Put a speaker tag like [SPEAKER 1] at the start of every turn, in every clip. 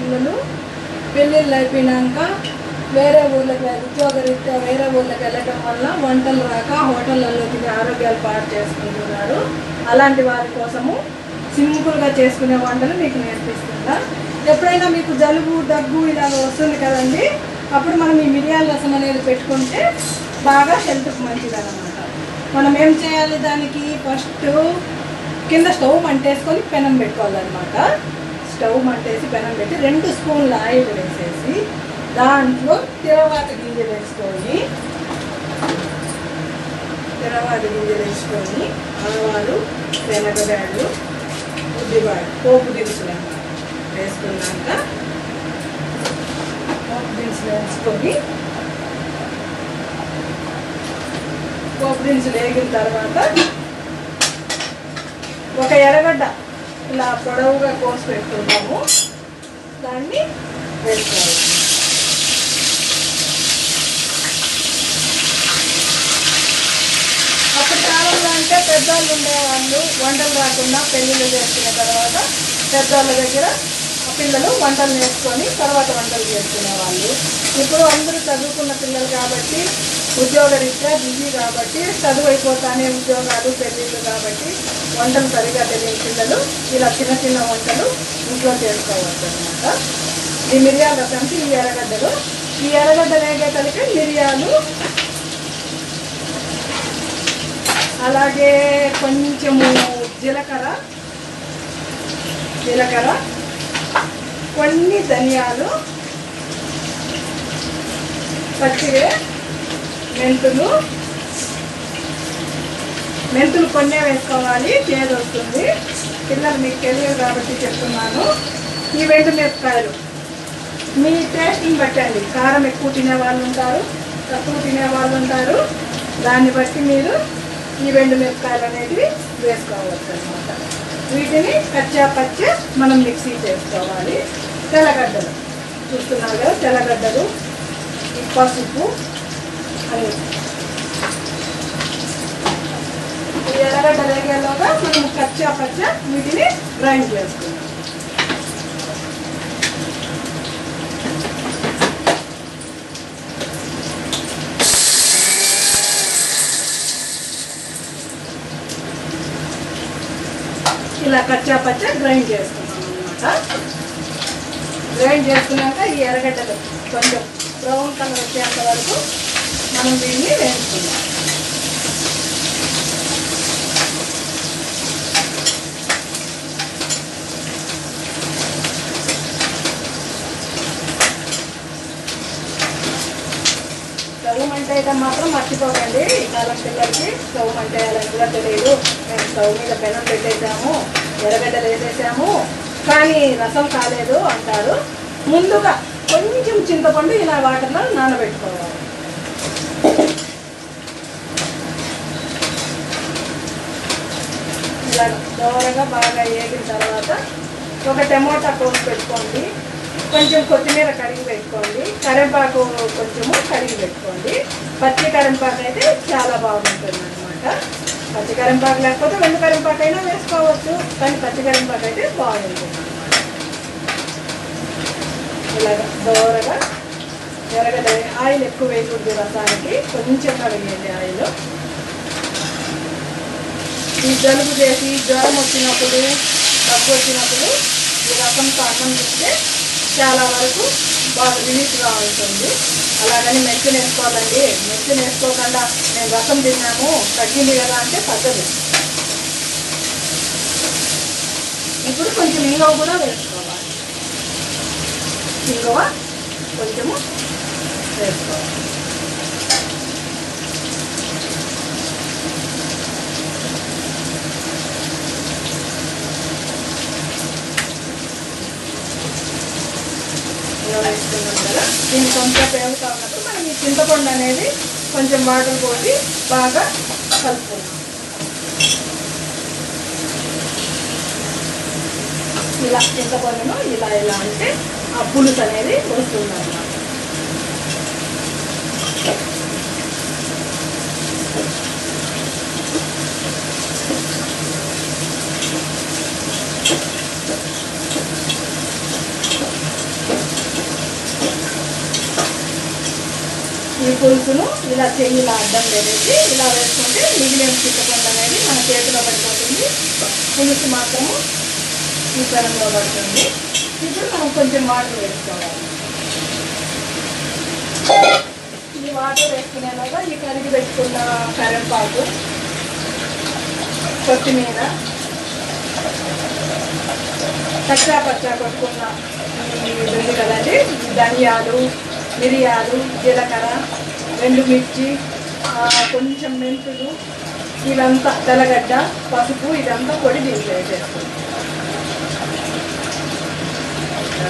[SPEAKER 1] పిల్లలు పెళ్ళిళ్ళు అయిపోయినాక వేరే ఊళ్ళకి ఉద్యోగరీత్యా వేరే ఊళ్ళకి వెళ్ళటం వల్ల వంటలు రాక హోటళ్ళల్లో తిని ఆరోగ్యాలు పాడు చేసుకుంటున్నారు. అలాంటి వారి కోసము సింపుల్గా చేసుకునే వంటలు మీకు నేర్పిస్తుందా. ఎప్పుడైనా మీకు జలుబు దగ్గు ఇలాగ వస్తుంది కదండి, అప్పుడు మనం ఈ మిరియాల రసం అనేది పెట్టుకుంటే బాగా హెల్త్కి మంచిది అన్నమాట. మనం ఏం చేయాలి, దానికి ఫస్ట్ కింద స్టవ్ మంటేసుకొని పెనం పెట్టుకోవాలన్నమాట. స్టవ్ మంటేసి పెనం పెట్టి 2 స్పూన్ల ఆయిల్ వేసేసి దాంట్లో తిరవాత గింజలు వేసుకొని ఆవాలు, శనగబ్యాళ్ళు, ఉద్దిపాయలు, పోపు దినుసులు అన్నమాట వేసుకున్నాక పోపు దినుసులు వేగిన తర్వాత ఒక ఎర్రగడ్డ ఇలా పొడవుగా కోసి పెట్టుకుంటాము, దాన్ని వేసుకోవాలి. అప్పుడు కాలంలో అంటే పెద్దవాళ్ళు ఉండేవాళ్ళు, వంటలు రాకుండా పెళ్ళిళ్ళు చేసుకున్న తర్వాత పెద్దవాళ్ళ దగ్గర పిల్లలు వంటలు నేర్చుకొని తర్వాత వంటలు చేసుకునేవాళ్ళు. ఇప్పుడు అందరూ చదువుకున్న పిల్లలు కాబట్టి ఉద్యోగరీత్యా బిజీ కాబట్టి చదువు అయిపోతానే ఉద్యోగాలు పెళ్ళిళ్ళు కాబట్టి వంటలు సరిగా తెలియని పిల్లలు ఇలా చిన్న చిన్న వంటలు ఇంట్లో చేసుకోవచ్చు అన్నమాట. ఈ మిరియాల రసానికి ఈ ఎర్రగడ్డ వేగే కలిపి మిరియాలు, అలాగే కొంచెము జీలకర్ర, కొన్ని ధనియాలు, పచ్చివే, మెంతులు కొన్నే వేసుకోవాలి, చేదు వస్తుంది. పిల్లలు మీకు తెలియదు కాబట్టి చెప్తున్నాను. ఈ మిరపకాయలు మీ టేస్ట్ని బట్టండి, కారం ఎక్కువ తినేవాళ్ళు ఉంటారు, తక్కువ తినేవాళ్ళు ఉంటారు. దాన్ని బట్టి మీరు ఈ మిరపకాయలు అనేవి వేసుకోవచ్చు అన్నమాట. వీటిని పచ్చ మనం మిక్సీ చేసుకోవాలి. తెల్లగడ్డలు చూస్తున్నారు కదా, తెల్లగడ్డలు, పసుపు అని ఈ ఎర్రగడ్డ వేగేలోగా మనం పచ్చ వీటిని గ్రైండ్ చేసుకుందాం. ఇలా పచ్చ గ్రైండ్ చేసుకున్నాం అన్నమాట. గ్రైండ్ చేసుకున్నాక ఈ ఎర్రగడ్డలు కొంచెం బ్రౌన్ కలర్ వచ్చేంత వరకు మనం దీన్ని వేసుకుందాం. స్టవ్ మంట అయితే మాత్రం మర్చిపోకండి. ఈ కాలం పిల్లలకి స్టవ్ మంట వేయాలని కూడా తెలియదు. మేము స్టవ్ మీద పెనం పెట్టేసాము, ఎర్రగడ్డలు వేసేసాము, కానీ రసం కాలేదు అంటారు. ముందుగా కొంచెం చింతపండు ఇలా వాటర్లో నానబెట్టుకోవాలి. ఇలా దోరగా బాగా వేగిన తర్వాత ఒక టమోటా కోసి పెట్టుకోండి, కొంచెం కొత్తిమీర కడిగి పెట్టుకోండి, కరివేపాకు కొంచెము కడిగి పెట్టుకోండి. పచ్చి కరివేపాకు అయితే చాలా బాగుంటుంది అన్నమాట. పచ్చి కరివేపాకు లేకపోతే వెండి కరివేపాకు అయినా వేసుకోవచ్చు, కానీ పచ్చి కరివేపాకు అయితే బాగుంటుంది అన్నమాట. ఇలాగ దోరగా ఎర్రగడ్డ ఆయిల్ ఎక్కువ వేయకూడదు రసానికి, కొంచెంగా వేయండి ఆయిల్. ఈ జలుబు చేసి జ్వరం వచ్చినప్పుడు, దగ్గు వచ్చినప్పుడు ఈ రసంతో అన్నం తింటే చాలా వరకు బాగా రిలీఫ్గా ఉంటుంది. అలాగని మెత్తు వేసుకోవాలండి. మెత్తు వేసుకోకుండా మేము రసం తిన్నాము తగ్గింది కదా అంటే తగ్గదు. ఇప్పుడు కొంచెం ఇంగువ కూడా వేసుకోవాలి. ఇంగువ కొంచెము వేసుకోవాలి. వేసుకున్నాం కదా, దీన్ని కొంచెం పేలుతా ఉన్నప్పుడు మనం ఈ చింతపండు అనేది కొంచెం వాటర్ పోసి బాగా కలుపుకున్నాం. ఇలా చింతపండును ఇలా అంటే ఆ పులుసు అనేది వస్తుంది అన్నమాట. ఈ పులుసును ఇలా చెయ్యిలా అడ్డం పెట్టేసి ఇలా వేసుకుంటే మిగిలిన చింతపండు అనేది మన చేతిలో పడిపోతుంది, పులుసు మాత్రము ఈ పెనంలో పడుతుంది. ఇప్పుడు మనం కొంచెం వాటర్ వేసుకోవాలి. ఈ వాటర్ వేసుకునేలాగా ఈ కరిగి పెట్టుకున్న కరివేపాకు, కొత్తిమీర, పచ్చా కొట్టుకున్న ఇది ఉంది కదండి, ధనియాలు, మిరియాలు, జీలకర్ర, 2 మిర్చి, కొంచెం మెంతులు, ఇదంతా తెల్లగడ్డ, పసుపు, ఇదంతా పొడి దీంట్లో వేసేసుకుంటాం.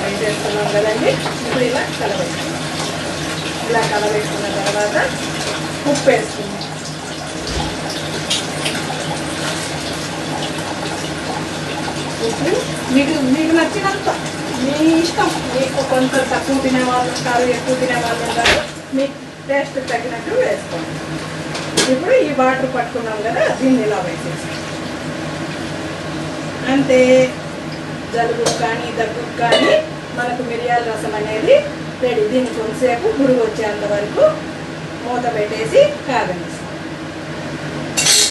[SPEAKER 1] వేసేసుకున్నాం కదండి. ఇప్పుడు ఇలా కలబెట్టుకున్నాం. ఇలా కలబెట్టుకున్న తర్వాత ఉప్పు వేసుకున్నాం. ఉప్పు మీకు నచ్చినంత, మీ ఇష్టం. మీకు కొంత తక్కువ తినేవాళ్ళు ఉంటారు, ఎక్కువ తినేవాళ్ళు ఉంటారు, మీకు టేస్ట్ తగినట్టు వేసుకోండి. ఇప్పుడు ఈ వాటర్ పట్టుకున్నాం కదా, దీన్ని ఇలా వేసేసి అంతే. జలుబుకు కానీ దగ్గుకు కానీ మనకు మిరియాల రసం అనేది రెడీ. దీన్ని కొంతసేపు గురుగు వచ్చేంత వరకు మూత పెట్టేసి కాగనిస్తాం.